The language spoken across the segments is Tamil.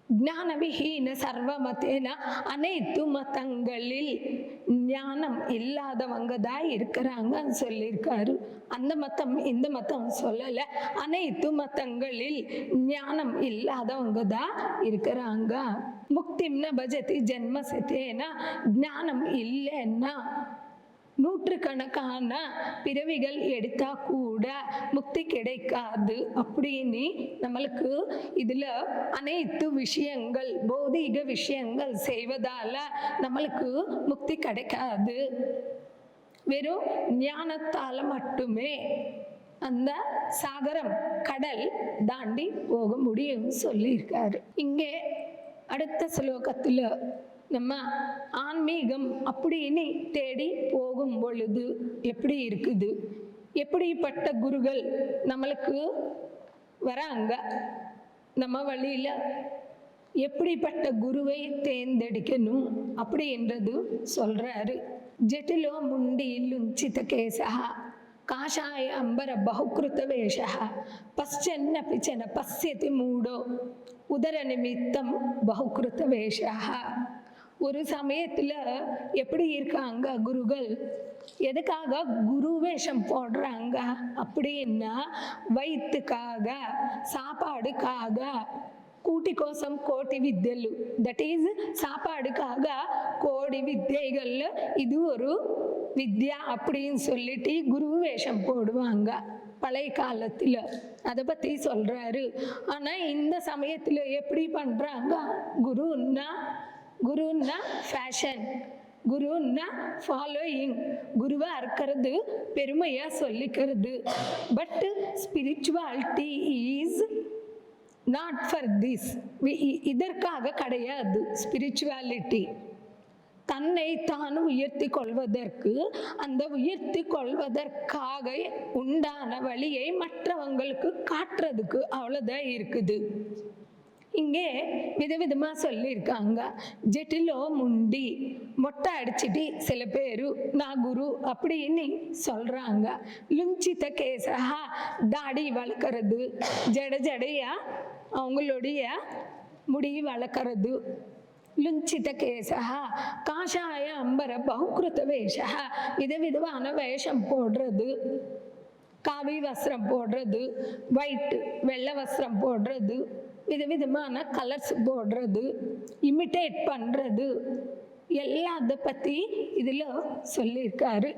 ஞானவிஹீன சர்வமத்தேன, அனைத்து மதங்களில் ஞானம் இல்லாதவங்க தான் இருக்கிறாங்கன்னு சொல்லியிருக்காரு. அந்த மதம் இந்த மதம் சொல்லலை, அனைத்து மதங்களில் ஞானம் இல்லாதவங்க தான் இருக்கிறாங்க. முக்திம்ன பஜதி ஜென்மசத்தேனா, ஞானம் இல்லைன்னா நூற்றுக்கணக்கான பிறவிகள் எடுத்தா கூட முக்தி கிடைக்காது அப்படின்னு நம்மளுக்கு இதுல அனைத்து விஷயங்கள், பௌதீக விஷயங்கள் செய்வதால நம்மளுக்கு முக்தி கிடைக்காது. வெறும் ஞானத்தால மட்டுமே அந்த சாகரம், கடல் தாண்டி போக முடியும் சொல்லியிருக்காரு. இங்கே அடுத்த ஸ்லோகத்துல நம்ம ஆன்மீகம் அப்படின்னு தேடி போகும் பொழுது எப்படி இருக்குது, எப்படிப்பட்ட குருகள் நம்மளுக்கு வராங்க, நம்ம வழியில எப்படிப்பட்ட குருவை தேர்ந்தெடுக்கணும் அப்படின்றது சொல்றாரு. ஜட்டிலோ முண்டி லுஞ்சித கேசா, காஷாய அம்பர பகுக்ருத வேஷா, பశ్చన్న பிச்சன பஸ்யதி மூடோ, உதர நிமித்தம் பகுக்ருத வேஷா. ஒரு சமயத்துல எப்படி இருக்காங்க குருகள், எதுக்காக குரு வேஷம் போடுறாங்க அப்படின்னா, வயிற்றுக்காக, சாப்பாடுக்காக, கூட்டி கோசம் கோட்டி வித்தையல், தட் இஸ் சாப்பாடுக்காக கோடி வித்தைகள், இது ஒரு வித்யா அப்படின்னு சொல்லிட்டு குரு வேஷம் போடுவாங்க பழைய காலத்துல. அதை பத்தி சொல்றாரு. ஆனா இந்த சமயத்துல எப்படி பண்றாங்க, குருன்னா ஃபேஷன், குருன்னா ஃபாலோயிங், குருவா இருக்கிறது பெருமையா சொல்லிக்கிறது. But spirituality is not for this, இதற்காக கிடையாது. ஸ்பிரிச்சுவாலிட்டி தன்னை தான் உயர்த்தி கொள்வதற்கு, அந்த உயர்த்தி கொள்வதற்காக உண்டான வழியை மற்றவங்களுக்கு காட்டுறதுக்கு, அவ்வளோதான் இருக்குது. இங்கே விதவிதமா சொல்லியிருக்காங்க. ஜட்டிலோ முண்டி, மொட்டை அடிச்சுட்டு சில பேரு நான் குரு அப்படின்னு சொல்றாங்க. லுஞ்சித கேசா, தாடி வளர்க்கறது, ஜடையா அவங்களுடைய முடி வளர்க்கறது. லுஞ்சித கேசா, காஷாய அம்பர பகுக்ருத வேஷா, விதவிதமான வேஷம் போடுறது, காவி வஸ்திரம் போடுறது, ஒயிட் வெள்ளை வஸ்திரம் போடுறது, விதவிதமான கலர்ஸ் போடுறது, இமிட்டேட் பண்றது, எல்லாத்த பத்தி இதுல சொல்லியிருக்காரு.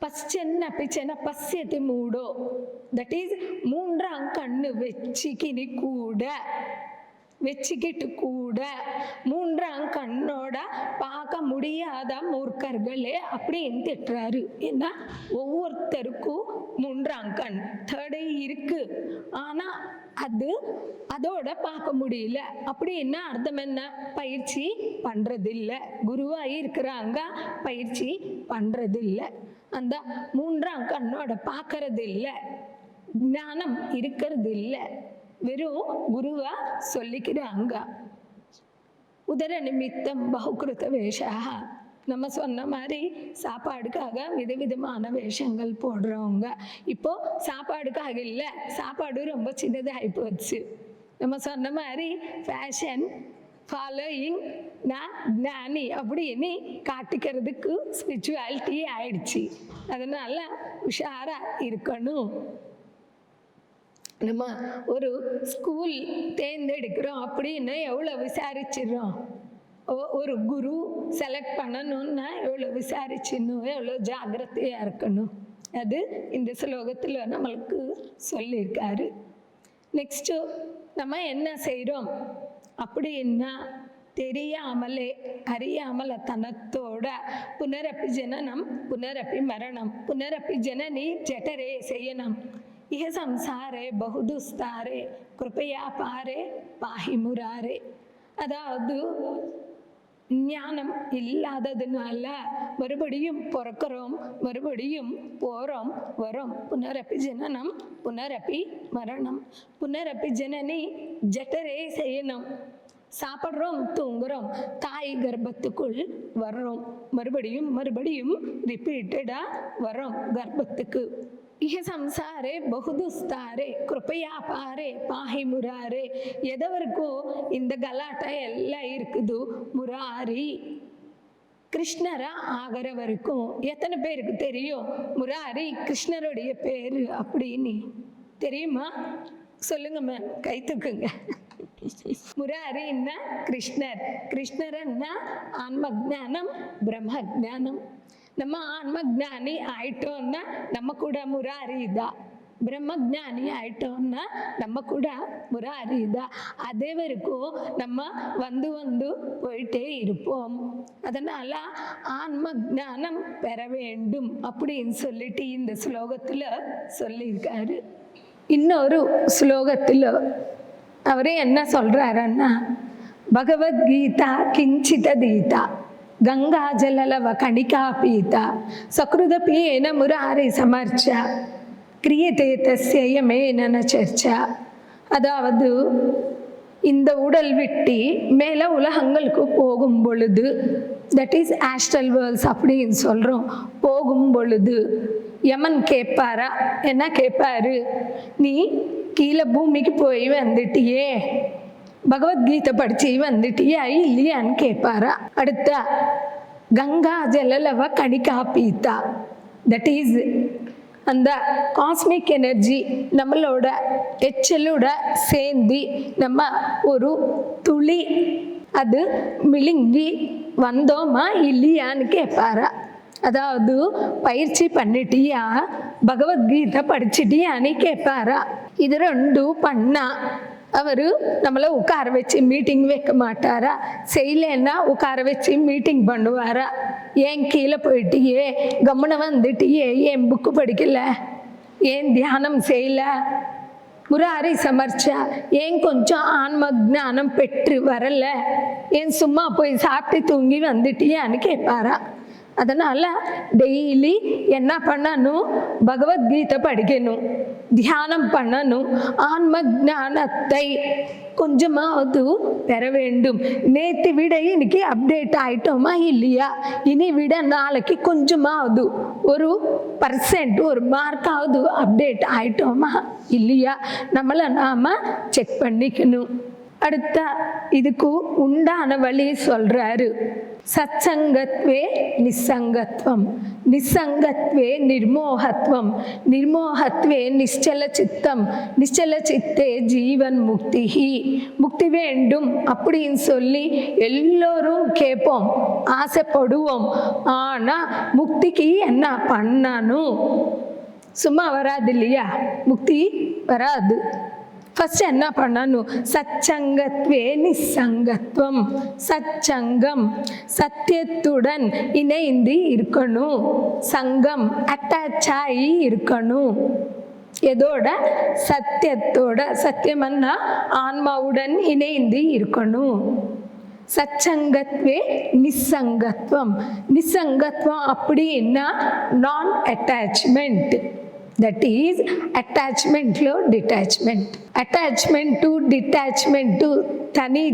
பశ్చన్న பிச்சன பஸ்யதி மூடோ, தட் இஸ் மூன்றாம் கண்ணு வச்சுக்கிட்டு கூட மூன்றாம் கண்ணோட பார்க்க முடியாத மூர்க்கர்களே அப்படின்னு திட்டுறாரு. ஏன்னா ஒவ்வொருத்தருக்கும் மூன்றாம் கண், தேர்ட் ஐ இருக்கு, ஆனா அதோட பார்க்க முடியல அப்படின்னா அர்த்தம் என்ன, பயிற்சி பண்றதில்லை. குருவாய் இருக்கிறாங்க, பயிற்சி பண்றதில்லை, அந்த மூன்றாம் கண்ணோட பார்க்கறது இல்லை, ஞானம் இருக்கிறது இல்லை, வெறும் குருவா சொல்லிக்கிறாங்க. உதர நிமித்தம் பகுக்ருத வேஷா, நம்ம சொன்ன மாதிரி சாப்பாடுக்காக விதவிதமான வேஷங்கள் போடுறவங்க. இப்போ சாப்பாடுக்காக இல்லை, சாப்பாடு ரொம்ப சின்னதாகி போச்சு. நம்ம சொன்ன மாதிரி ஃபேஷன், ஃபாலோயிங், நான் ஞானி அப்படின்னு காட்டிக்கிறதுக்கு ஸ்பிரிச்சுவாலிட்டி ஆயிடுச்சு. அதனால உஷாரா இருக்கணும். நம்ம ஒரு ஸ்கூல் தேர்ந்தெடுக்கிறோம் அப்படின்னு எவ்வளோ விசாரிச்சிடறோம். ஒரு குரு செலக்ட் பண்ணணும்னா எவ்வளோ விசாரிச்சிடணும், எவ்வளோ ஜாகிரதையாக இருக்கணும். அது இந்த ஸ்லோகத்தில் நம்மளுக்கு சொல்லியிருக்காரு. நெக்ஸ்ட்டு நம்ம என்ன செய்கிறோம் அப்படின்னா, தெரியாமலே அறியாமல தனத்தோட புனரப்பி ஜனனம் புனரப்பி மரணம் புனரப்பி ஜனனி ஜட்டரே செய்யணும் இஹ சம்சாரே பகுதுஸ்தாரே கிருபையா பாரே பாஹி முராரே. அதாவது ஞானம் இல்லாததுனால மறுபடியும் பிறக்கிறோம், மறுபடியும் போகிறோம் வரோம். புனரப்பி ஜனனம் புனரப்பி மரணம் புனரப்பி ஜனனி ஜட்டரே செய்யணும். சாப்பிட்றோம், தூங்குறோம், தாய் கர்ப்பத்துக்குள் வர்றோம், மறுபடியும் ரிப்பீட்டடாக வரோம் கர்ப்பத்துக்கு. இஹ சம்சாரே பகுதுஸ்தாரே கிருப்பையா பாரே பாஹி முராரே. எதவருக்கும் இந்த கலாட்டா எல்லாம் இருக்குது. முராரி கிருஷ்ணரா ஆகிற வரைக்கும் எத்தனை பேருக்கு தெரியும் முராரி கிருஷ்ணருடைய பேரு அப்படின்னு? தெரியுமா? சொல்லுங்க மேம், கை தூக்குங்க. முராரின்னா கிருஷ்ணர், கிருஷ்ணர்னா ஆன்ம ஜானம் பிரம்ம ஜானம். நம்ம ஆன்ம ஜானி ஆயிட்டோம்னா நம்ம கூட முராரி தான், பிரம்ம ஜானி ஆயிட்டோம்னா நம்ம கூட முராரி தான். அதே வரைக்கும் நம்ம வந்து வந்து போயிட்டே இருப்போம். அதனால ஆன்ம ஜானம் பெற வேண்டும் அப்படின்னு சொல்லிட்டு இந்த ஸ்லோகத்தில் சொல்லியிருக்காரு. இன்னொரு ஸ்லோகத்தில் அவரே என்ன சொல்றாருன்னா, பகவத்கீதா கிஞ்சிதீதா கங்கா ஜலலவ கணிகா பீதா சக்ருதபி ஏன முராரி சமர்ச்சா கிரியதே தஸ்யமேன சர்ச்சா. அதாவது இந்த உடல் விட்டு மேல உலகங்களுக்கு போகும் பொழுது, தட் இஸ் ஆஸ்ட்ரல் வேர்ல்ட்ஸ் அப்படின்னு சொல்றோம், போகும் பொழுது யமன் கேட்பாரா? என்ன கேட்பாரு? நீ கீழே பூமிக்கு போய் வந்துட்டியே, பகவத்கீதை படிச்சு வந்துட்டியா இல்லையான்னு கேட்பாரா. அடுத்த கங்கா ஜலலவ கணிகா பீதா, தட் இஸ் அந்த காஸ்மிக் எனர்ஜி நம்மளோட எச்சலோட சேர்ந்து நம்ம ஒரு துளி அது மிழுங்கி வந்தோமா இல்லையான்னு கேட்பாரா. அதாவது பயிற்சி பண்ணிட்டியா, பகவத்கீதை படிச்சிட்டியான்னு கேட்பாரா. இது ரெண்டும் பண்ணா அவர் நம்மளை உட்கார வச்சு மீட்டிங் வைக்க மாட்டாரா? செய்யலைன்னா உட்கார வச்சு மீட்டிங் பண்ணுவாரா? ஏன் கீழே போயிட்டியே, கம்முன வந்துட்டியே, ஏன் புக்கு படிக்கல, ஏன் தியானம் செய்யல, முராரி சமர்ச்சா, ஏன் கொஞ்சம் ஆன்ம ஜானம் பெற்று வரல, ஏன் சும்மா போய் சாப்பிட்டு தூங்கி வந்துட்டியான்னு கேட்பாரா. அதனால டெய்லி என்ன பண்ணணும்? பகவத்கீதை படிக்கணும், தியானம் பண்ணணும், ஆன்ம ஞானத்தை கொஞ்சமாவது பெற வேண்டும். நேற்று விட இன்னைக்கு அப்டேட் ஆயிட்டோமா இல்லையா, இனி விட நாளைக்கு கொஞ்சமாவது 1% ஒரு மார்க்காவது அப்டேட் ஆயிட்டோமா இல்லையா, நம்மளை நாம செக் பண்ணிக்கணும். அடுத்த இதுக்கு உண்டான வழி சொல்றாரு. சத்சங்கத்வே நிசங்கத்வம், நிசங்கத்வே நிர்மோகத்வம், நிர்மோகத்வே நிச்சல சித்தம், நிச்சல சித்தே ஜீவன் முக்திஹி. முக்தி வேண்டும் அப்படின்னு சொல்லி எல்லோரும் கேட்போம், ஆசைப்படுவோம். ஆனா முக்திக்கு என்ன பண்ணணும்? சும்மா வராது இல்லையா, முக்தி வராது. ஃபர்ஸ்ட் என்ன பண்ணணும்? சச்சங்கத்வே நிசங்கத்வம். சச்சங்கம் சத்தியத்துடன் இணைந்து இருக்கணும், சங்கம் அட்டாச் ஆகி இருக்கணும். எதோட? சத்தியத்தோட. சத்தியம்னா ஆன்மாவுடன் இணைந்து இருக்கணும். சச்சங்கத்வே நிசங்கத்வம். நிசங்கத்வம் அப்படின்னா நான் attachment, that is attachment to detachment. attachment to detachment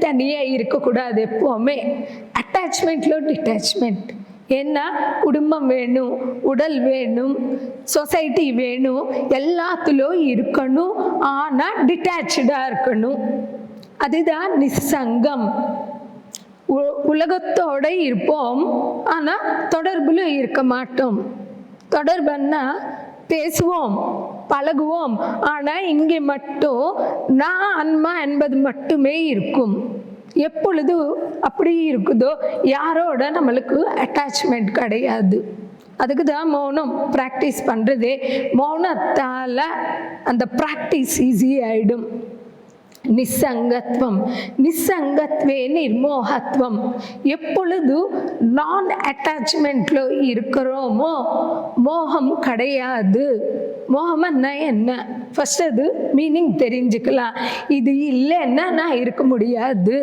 தனியாக இருக்கக்கூடாது எப்போவுமே. attachment to detachment என்ன? குடும்பம் வேணும், உடல் வேணும், சொசைட்டி வேணும், எல்லாத்துலயும் இருக்கணும். ஆனால் டிட்டாச்சாக இருக்கணும். அதுதான் நிசங்கம். உலகத்தோட இருப்போம், ஆனால் தொடர்புல இருக்க மாட்டோம். தொடர்புன்னா பேசுவோம், பழகுவோம், ஆனால் இங்கே மட்டும் நான் ஆன்மா என்பது மட்டுமே இருக்கும். எப்பொழுது அப்படி இருக்குதோ யாரோட நம்மளுக்கு அட்டாச்மெண்ட் கிடையாது. அதுக்கு தான் மௌனம் ப்ராக்டிஸ் பண்ணுறதே. மௌனத்தால் அந்த ப்ராக்டிஸ் ஈஸி ஆகிடும். நிசங்கத்வம். நிசங்கத்வே நிர்மோகத்வம். எப்பொழுது நான் அட்டாச்மெண்ட்ல இருக்கிறோமோ மோகம் கிடையாது. மோகம்னா என்ன? ஃபர்ஸ்ட் அது மீனிங் தெரிஞ்சுக்கலாம். இது இல்லைன்னா நான் இருக்க முடியாது.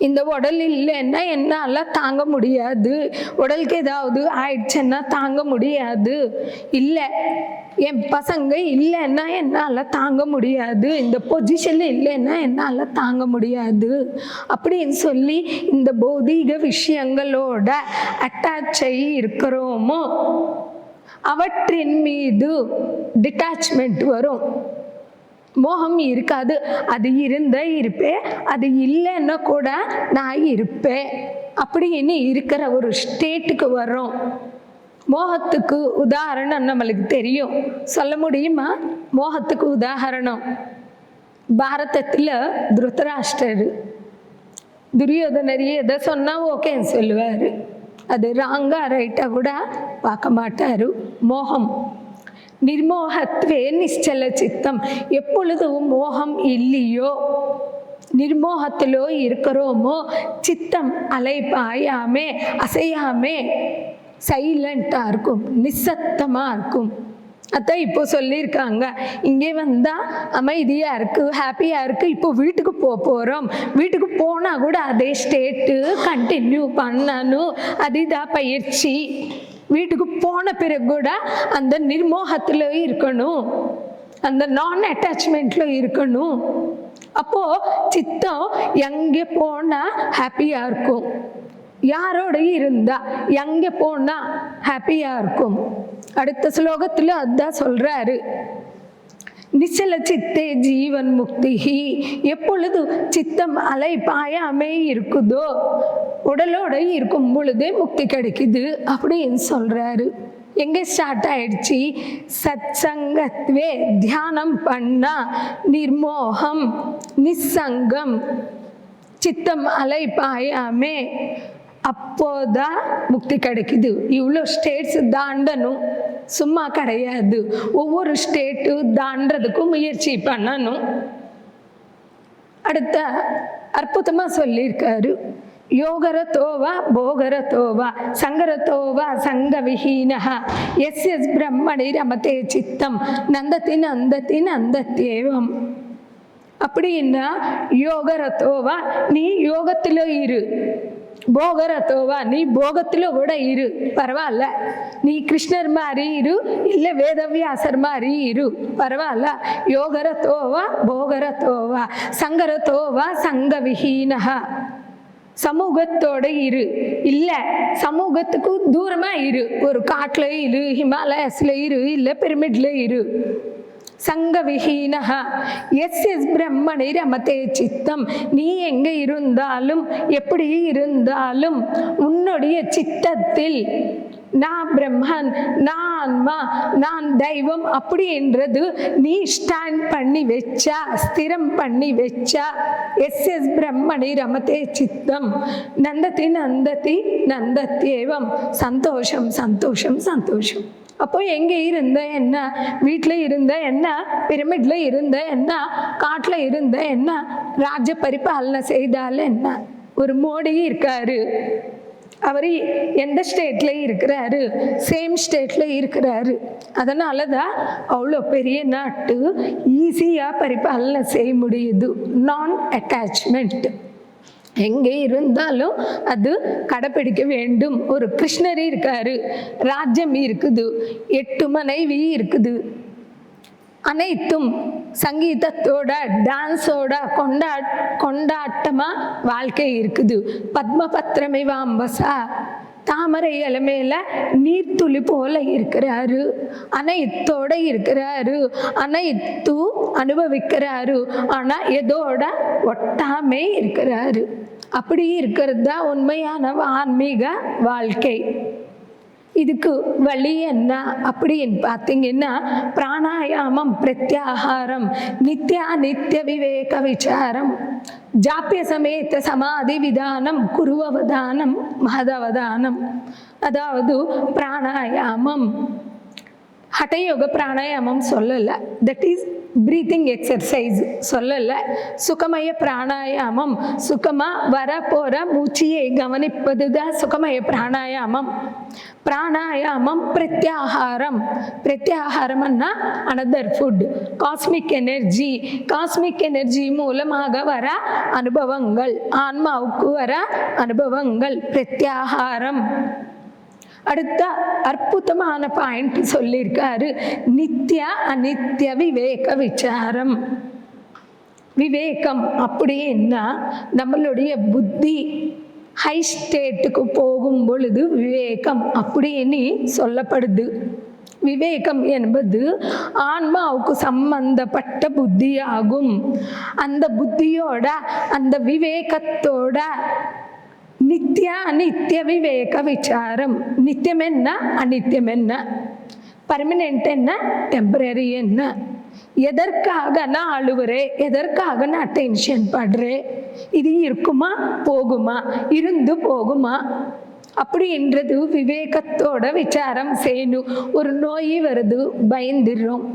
இந்த உடல் இல்லைன்னா என்னால் தாங்க முடியாது. உடலுக்கு ஏதாவது ஆயிடுச்சுன்னா தாங்க முடியாது. இல்லை, என் பசங்க இல்லைன்னா என்னால் தாங்க முடியாது. இந்த பொசிஷனில் இல்லைன்னா என்னால் தாங்க முடியாது அப்படின்னு சொல்லி இந்த பௌதீக விஷயங்களோட அட்டாச் ஆகி இருக்கிறோமோ அவற்றின் மீது டிட்டாச்மெண்ட் வரும். மோகம் இருக்காது. அது இருப்பேன், அது இல்லைன்னா கூட நான் இருப்பேன் அப்படின்னு இருக்கிற ஒரு ஸ்டேட்டுக்கு வரும். மோகத்துக்கு உதாரணம் நம்மளுக்கு தெரியும், சொல்ல முடியுமா? மோகத்துக்கு உதாரணம் பாரதத்தில் திருதராஷ்டிரர். துரியோதனர் எதை சொன்னால் ஓகேன்னு சொல்லுவார், அது ராங்கா ரைட்டாக கூட பார்க்க மாட்டார். மோகம் நிர்மோகத்வே நிச்சல சித்தம். எப்பொழுது மோகம் இல்லையோ, நிர்மோகத்திலோ இருக்கிறோமோ, சித்தம் அலைப்பாயாமே அசையாமே சைலண்டாக இருக்கும், நிசத்தமாக இருக்கும். அதான் இப்போ சொல்லியிருக்காங்க, இங்கே வந்தால் அமைதியாக இருக்குது, ஹாப்பியாக இருக்குது. இப்போ வீட்டுக்கு போகிறோம், வீட்டுக்கு போனால் கூட அதே ஸ்டேட்டு கண்டினியூ பண்ணணும். அதுதான் பயிற்சி. வீட்டுக்கு போன பிறகு கூட அந்த நிர்மோகத்தில் இருக்கணும், அந்த நான் அட்டாச்மெண்ட்டில் இருக்கணும். அப்போது சித்தம் எங்கே போனால் ஹாப்பியாக இருக்கும், யாரோட இருந்தா எங்கே போனால் ஹாப்பியாக இருக்கும். அடுத்த ஸ்லோகத்தில் அதுதான் சொல்கிறாரு, நிச்சல சித்தே ஜீவன் முக்தி. எப்பொழுது சித்தம் அலை பாயாமே இருக்குதோ, உடலோட இருக்கும் பொழுதே முக்தி கிடைக்குது அப்படின்னு சொல்கிறாரு. எங்கே ஸ்டார்ட் ஆயிடுச்சு? சத் சங்கத்வே தியானம் பண்ணா நிர்மோகம் நிசங்கம் சித்தம் அலை பாயாமே, அப்போதான் முக்தி கிடைக்குது. இவ்வளோ ஸ்டேட்ஸ் தாண்டணும், சும்மா கிடையாது. ஒவ்வொரு ஸ்டேட்டு தாண்டதுக்கும் முயற்சி பண்ணணும். அடுத்த அற்புதமாக சொல்லியிருக்காரு, யோகரதோவா போகரதோவா சங்கரதோவா சங்க விஹீனஹா எஸ் எஸ் பிரம்மணி ரமதே சித்தம் நந்தத்தி நந்தத்தி நந்தத்தேவம். அப்படின்னா யோகரதோவா நீ யோகத்தில் இரு, போகரதோவா நீ போகத்தில் கூட இரு, பரவாயில்ல. நீ கிருஷ்ணர் மாதிரி இரு, இல்லை வேதவியாசர் மாதிரி இரு, பரவாயில்ல. யோகரதோவா போகரதோவா சங்கரதோவா சங்க விஹீனஹா சமூகத்தோட இரு, இல்லை சமூகத்துக்கு தூரமாக இரு, ஒரு காட்டில் இரு, ஹிமாலயஸில் இரு, இல்லை பிரமிட்ல இரு. சங்க விஹீனஹா எஸ் எஸ் பிரம்மணி ரமதே சித்தம். நீ எங்கே இருந்தாலும் எப்படி இருந்தாலும் உன்னுடைய சித்தத்தில் நான் பிரம்மன், நான் ஆன்மா, நான் தெய்வம் அப்படின்றது நீ ஸ்டாண்ட் பண்ணி வச்சா, ஸ்திரம் பண்ணி வச்சா, எஸ் எஸ் பிரம்மணி ரமதே சித்தம் நந்தத்தி நந்தத்தி நந்தத்தேவம். சந்தோஷம் சந்தோஷம் சந்தோஷம். அப்போ எங்கே இருந்த என்ன, வீட்டில் இருந்த என்ன, பிரமிட்ல இருந்த என்ன, காட்டில் இருந்த என்ன, ராஜ்ய பரிபாலனை செய்தால் என்ன. ஒரு மோடி இருக்காரு, அவர் எந்த ஸ்டேட்ல இருக்கிறாரு, சேம் ஸ்டேட்ல இருக்கிறாரு. அதனால தான் அவ்வளோ பெரிய நாட்டு ஈஸியாக பரிபாலனை செய்ய முடியுது. நான் அட்டாச்மெண்ட் எங்கே இருந்தாலும் அது கடைப்பிடிக்க வேண்டும். ஒரு கிருஷ்ணர் இருக்காரு, ராஜ்யம் இருக்குது, 8 மனைவி இருக்குது, அனைத்தும் சங்கீதத்தோட டான்ஸோட கொண்டாட்டமாக வாழ்க்கை இருக்குது. பத்மபத்திரமை வாம்பசா தாமரை இலை மேல நீர்த்துளி போல இருக்கிறாரு, அனைத்தோட இருக்கிறாரு, அனைத்து அனுபவிக்கிறாரு, ஆனா எதோட ஒட்டாமே இருக்கிறாரு. அப்படி இருக்கிறது தான் உண்மையான ஆன்மீக வாழ்க்கை. இதுக்கு வழி என்ன அப்படின்னு பார்த்தீங்கன்னா, பிராணாயாமம், பிரத்யாகாரம், நித்திய விவேக விசாரம், ஜாப்பிய சமேத சமாதி விதானம், குருவவதானம், மகதவதானம். அதாவது பிராணாயாமம், ஹட்டயோக பிராணாயாமம் சொல்லலை, தட் இஸ் பிரீத்திங் எக்ஸசைஸ் சொல்லலை. சுகமய பிராணாயாமம், சுகமாக வர போகிற மூச்சியை கவனிப்பது தான் சுகமய பிராணாயாமம். பிராணாயாமம் பிரத்யாகாரம், பிரத்யாகாரம்னா another food, cosmic energy, cosmic energy மூலமாக வர அனுபவங்கள், ஆன்மாவுக்கு வர அனுபவங்கள் பிரத்யாகாரம். அடுத்த அற்புதமான பாயிண்ட் சொல்லியிருக்காரு, நித்திய அநித்திய விவேக விசாரம். விவேகம் அப்படின்னா நம்மளுடைய புத்தி ஹை ஸ்டேட்டுக்கு போகும் பொழுது விவேகம் அப்படின்னு சொல்லப்படுது. விவேகம் என்பது ஆன்மாவுக்கு சம்பந்தப்பட்ட புத்தியாகும். அந்த புத்தியோட அந்த விவேகத்தோட நித்திய அனித்திய விவேக விசாரம். நித்தியம் என்ன, அனித்தியம் என்ன, பர்மனெண்ட் என்ன, டெம்பரரி என்ன, எதற்காக நான் அழுவுறேன், எதற்காக நான் டென்ஷன் படுறேன், இது இருக்குமா போகுமா, இருந்து போகுமா அப்படின்றது விவேகத்தோட விசாரம் செய்யணும். ஒரு நோய் வருது, பயந்துடுறோம்.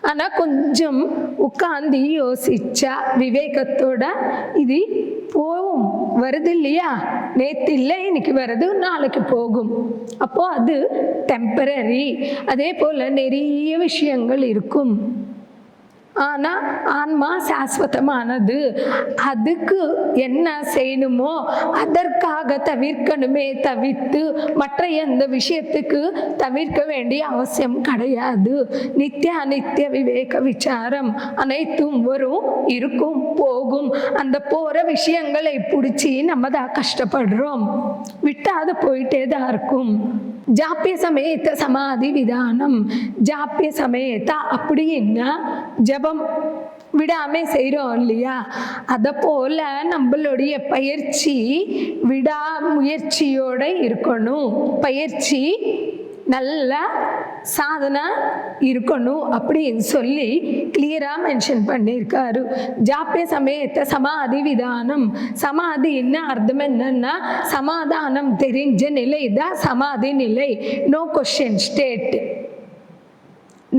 ஆனால் கொஞ்சம் உட்காந்து யோசிச்சா விவேகத்தோட இது போகும், வருது இல்லையா, நேற்று இல்லை இன்னைக்கு வருது, நாளைக்கு போகும், அப்போ அது டெம்பரரி. அதே போல் நிறைய விஷயங்கள் இருக்கும். ஆனால் ஆன்மா சாஸ்வதமானது. அதுக்கு என்ன செய்யணுமோ அதற்காக தவிர்க்கணுமே தவிர்த்து மற்ற எந்த விஷயத்துக்கு தவிர்க்க வேண்டிய அவசியம் கிடையாது. நித்திய அனித்திய விவேக விசாரம் அனைத்தும் வரும், இருக்கும், போகும். அந்த போகிற விஷயங்களை பிடிச்சி நம்ம தான் கஷ்டப்படுறோம், விட்டு அது போயிட்டே தான் இருக்கும். ஜாப்பிய சமேத சமாதி விதானம். ஜாப்பிய சமேதா அப்படின்னா ஜபம் விடாம செய்கிறோம் இல்லையா, அதை போல நம்மளுடைய பயிற்சி விடாமுயற்சியோட இருக்கணும். பயிற்சி நல்ல சாதனை இருக்கணும் அப்படின்னு சொல்லி கிளியராக மென்ஷன் பண்ணியிருக்காரு. ஜாப்பிய சமயத்தை சமாதி விதானம். சமாதின்னு அர்த்தம் என்னன்னா சமாதானம் தெரிஞ்ச நிலை தான் சமாதி நிலை. No question state.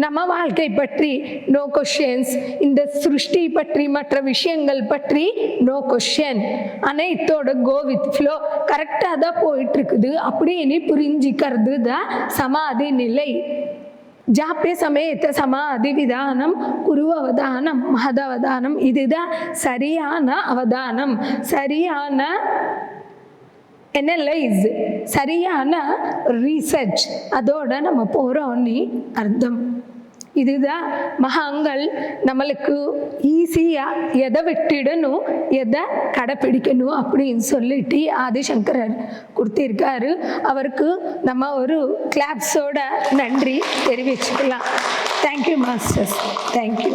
நம்ம வாழ்க்கை பற்றி நோ கொஸ்டின்ஸ், இந்த சிருஷ்டி பற்றி மற்ற விஷயங்கள் பற்றி நோ கொஸ்டின். அனைத்தோட கோ வித் ஃப்ளோ, கரெக்டாக தான் போயிட்டு இருக்குது அப்படின்னு புரிஞ்சிக்கிறது தான் சமாதி நிலை. ஜாப்பிய சமயத்தை சமாதி விதானம், குரு அவதானம், மகதவதானம், இதுதான் சரியான அவதானம், சரியான அனலைஸ், சரியான ரீசர்ச். அதோட நம்ம போகிறோன்னு அர்த்தம். இதுதான் மகாங்கள் நம்மளுக்கு ஈஸியாக எதை விட்டுடணும் எதை கடைப்பிடிக்கணும் அப்படின்னு சொல்லிட்டு ஆதிசங்கரர் கொடுத்திருக்காரு. அவருக்கு நம்ம ஒரு கிளாப்ஸோட நன்றி தெரிவிச்சுக்கலாம். Thank you masters, thank you.